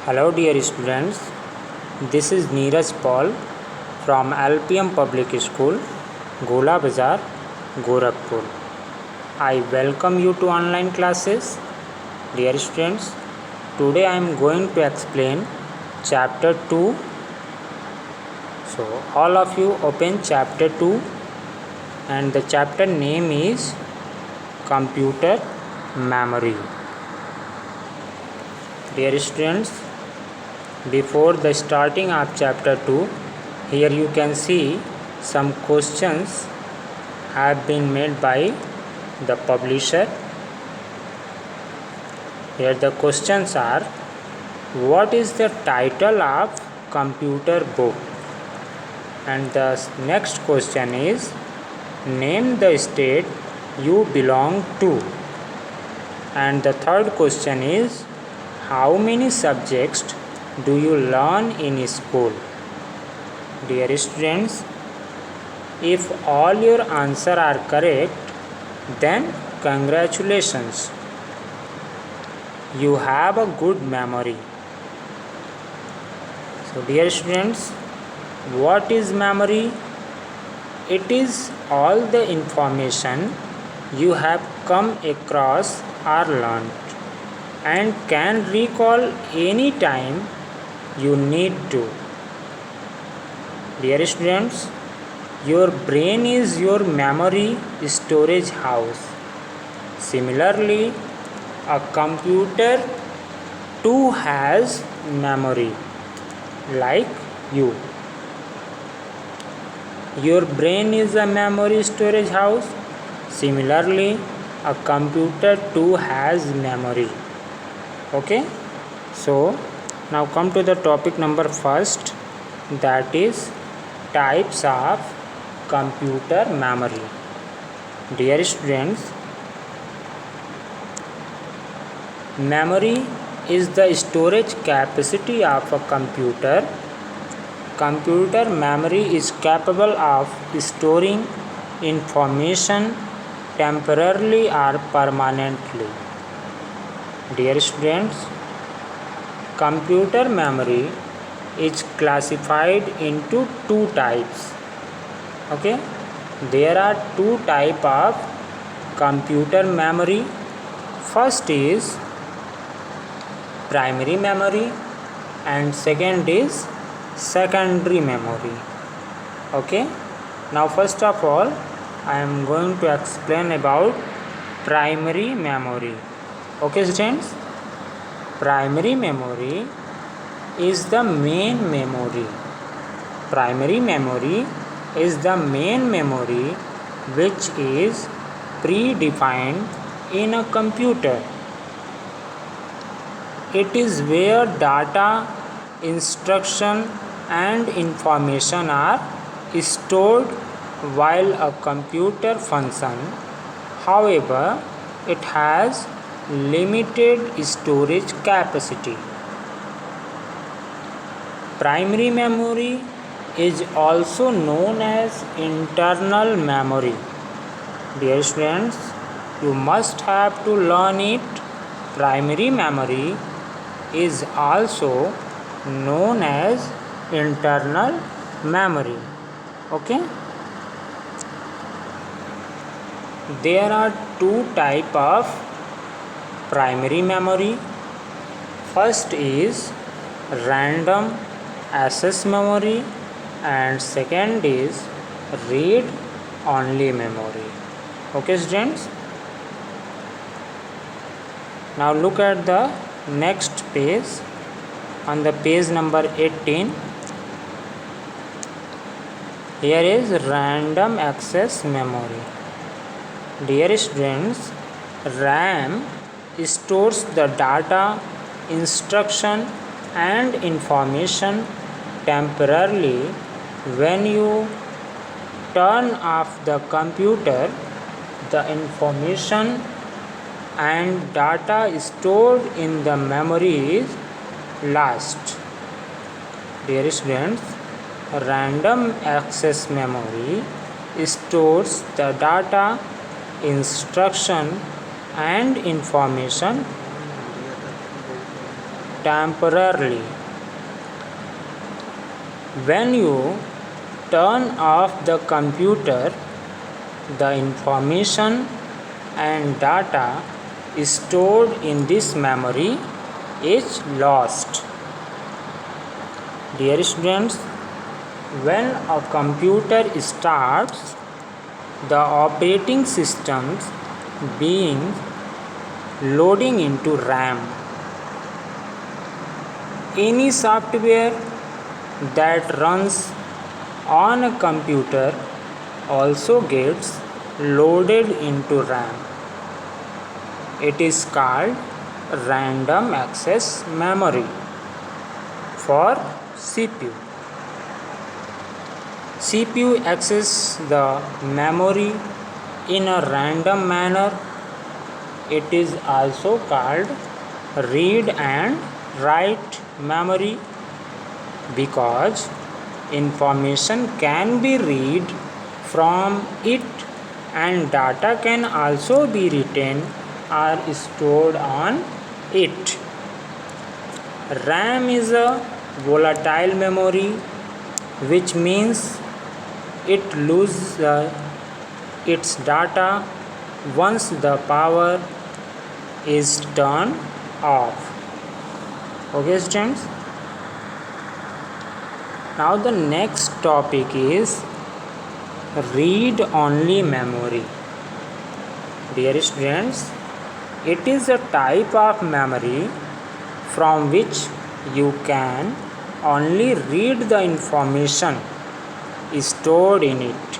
Hello dear students, this is Neeraj Paul from LPM Public School, Gola Bazar, Gorakhpur. I welcome you to online classes. Dear students, today I am going to explain chapter 2. So all of you open chapter 2 and the chapter name is Computer Memory. Dear students, before the starting of chapter 2, here you can see some questions have been made by the publisher. Here the questions are: what is the title of computer book? And the next question is: name the state you belong to. And the third question is: how many subjects do you learn in school? Dear students, if all your answers are correct, then congratulations. You have a good memory. So dear students, what is memory? It is all the information you have come across or learned and can recall any time you need to. Dear students, your brain is your memory storage house. Similarly, a computer too has memory, like you. Your brain is a memory storage house. Similarly, a computer too has memory. Okay, so now come to the topic number first, that is types of computer memory. Dear students, memory is the storage capacity of a computer. Computer memory is capable of storing information temporarily or permanently. Dear students, computer memory is classified into two types. Okay, there are two types of computer memory. First is primary memory and second is secondary memory. Okay, now first of all I am going to explain about primary memory. Okay students, primary memory is the main memory. Primary memory is the main memory which is predefined in a computer. It is where data, instruction and information are stored while a computer functions. However, it has limited storage capacity. Primary memory is also known as internal memory. Dear students, you must have to learn it. Primary memory is also known as internal memory. Okay, there are two types of primary memory. First is random access memory and second is read only memory. Okay students, now look at the next page. On the page number 18, here is random access memory. Dear students, RAM stores the data, instruction and information temporarily. When you turn off the computer, the information and data stored in the memory is lost. Dear students, random access memory stores the data, instruction and information temporarily. When you turn off the computer, the information and data stored in this memory is lost. Dear students, when a computer starts, the operating systems being loading into RAM. Any software that runs on a computer also gets loaded into RAM. It is called random access memory for CPU. CPU accesses the memory in a random manner. It is also called read and write memory because information can be read from it and data can also be written or stored on it. RAM is a volatile memory, which means it loses its data once the power is turned off. Okay, students. Now the next topic is read-only memory. Dear students, it is a type of memory from which you can only read the information stored in it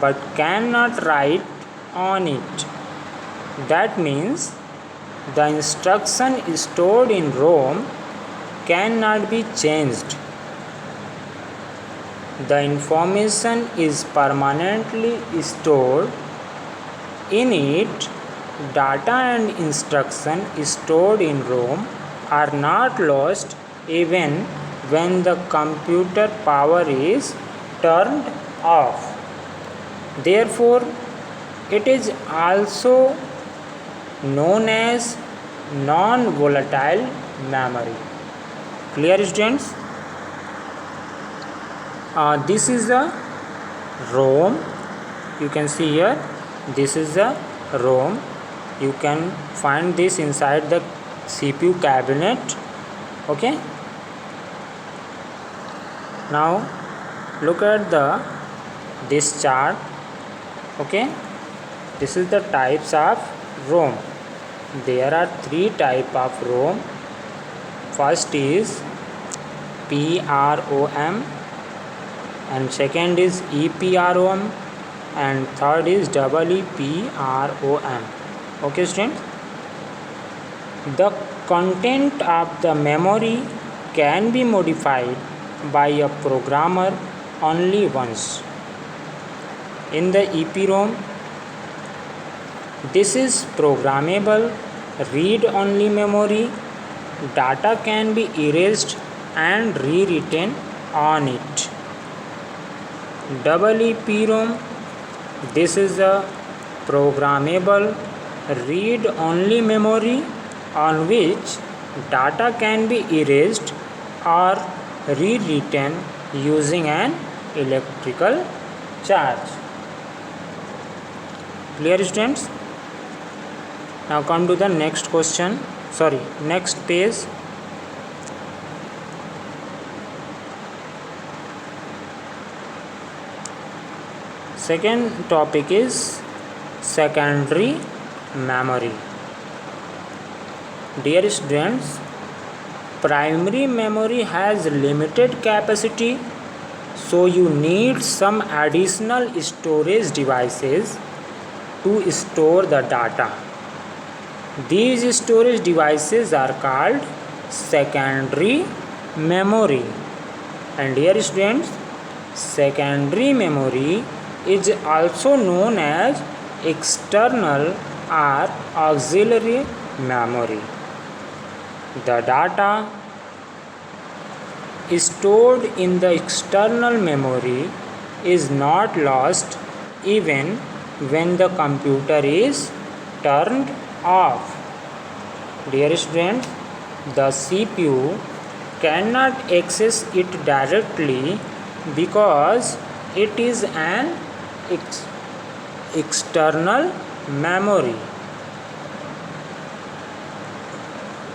but cannot write on it. That means the instruction stored in ROM cannot be changed. The information is permanently stored in it. Data and instruction stored in ROM are not lost even when the computer power is turned off. Therefore, it is also known as non-volatile memory. Clear, students? This is a ROM. You can see here, this is a ROM. You can find this inside the CPU cabinet. Okay. Now look at this chart. Okay. This is the types of ROM. There are three types of ROM. First is PROM, and second is EPROM, and third is EEPROM. Okay, students. The content of the memory can be modified by a programmer only once. In the EPROM, this is programmable read-only memory. Data can be erased and rewritten on it. EEPROM, this is a programmable read-only memory on which data can be erased or rewritten using an electrical charge. Clear, students? Now come to the next question. Next page. Second topic is secondary memory. Dear students, primary memory has limited capacity, so you need some additional storage devices to store the data. These storage devices are called secondary memory. And dear students, secondary memory is also known as external or auxiliary memory. The data stored in the external memory is not lost even when the computer is turned off. Dear students, the CPU cannot access it directly because it is an external memory.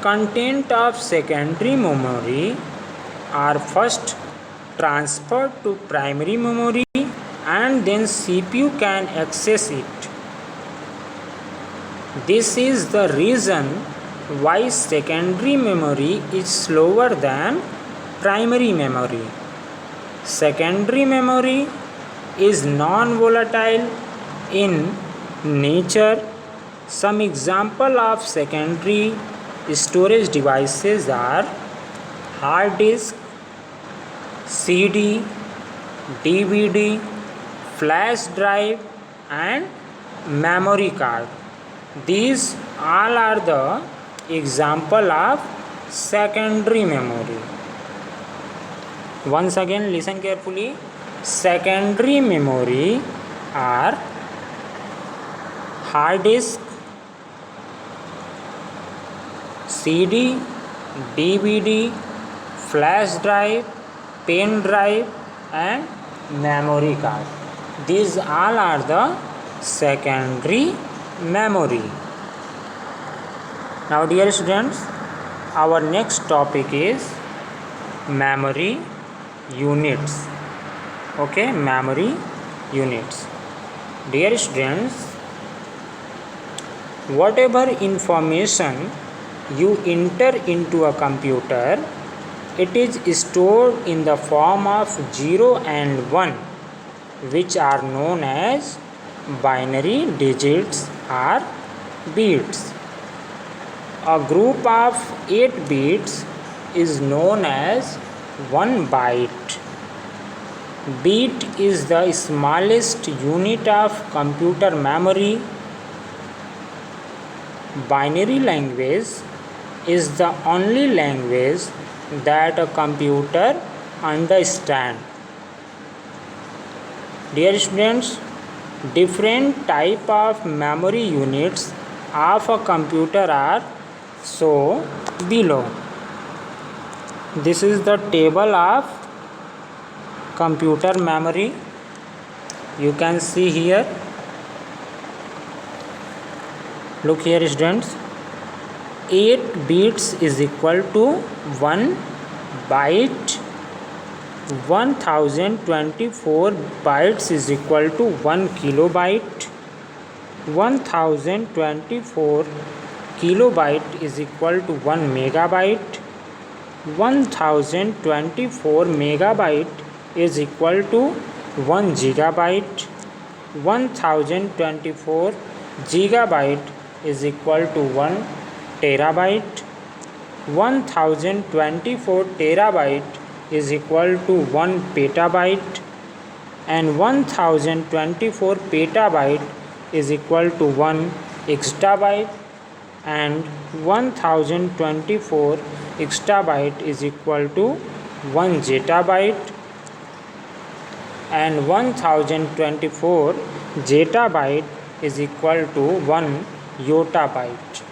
Content of secondary memory are first transferred to primary memory and then CPU can access it. This is the reason why secondary memory is slower than primary memory. Secondary memory is non-volatile in nature. Some example of secondary storage devices are hard disk, CD, DVD, flash drive and memory card. These all are the example of secondary memory. Once again listen carefully. Secondary memory are hard disk, CD, DVD, flash drive, pen drive and memory card. These all are the secondary memory. Now dear students, our next topic is memory units. Okay, memory units. Dear students, whatever information you enter into a computer, it is stored in the form of 0 and 1, which are known as binary digits or bits. A group of 8 bits is known as 1 byte. Bit is the smallest unit of computer memory. Binary language is the only language that a computer understands. Dear students, different type of memory units of a computer are shown below. This is the table of computer memory. You can see here. Look here students. 8 bits is equal to 1 byte. 1024 bytes is equal to 1 kilobyte. 1024 kilobyte is equal to 1 megabyte. 1024 megabyte is equal to 1 gigabyte. 1024 gigabyte is equal to 1 terabyte. 1024 terabyte is equal to 1 petabyte, and 1024 petabyte is equal to 1 exabyte, and 1024 exabyte is equal to 1 zettabyte, and 1024 zettabyte is equal to 1 yottabyte.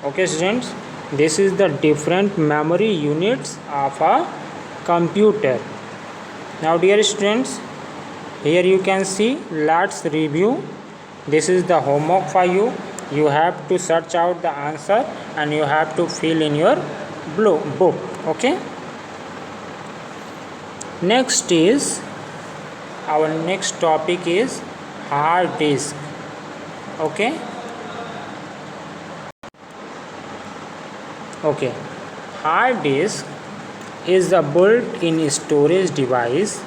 Okay students, this is the different memory units of a computer. Now dear students, here you can see, let's review. This is the homework for you. You have to search out the answer and you have to fill in your book. Okay, next is our next topic is hard disk. Okay, hard disk is a built-in storage device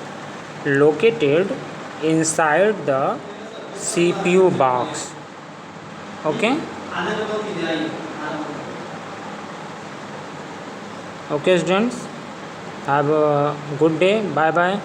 located inside the CPU box. Okay, students, have a good day. Bye bye.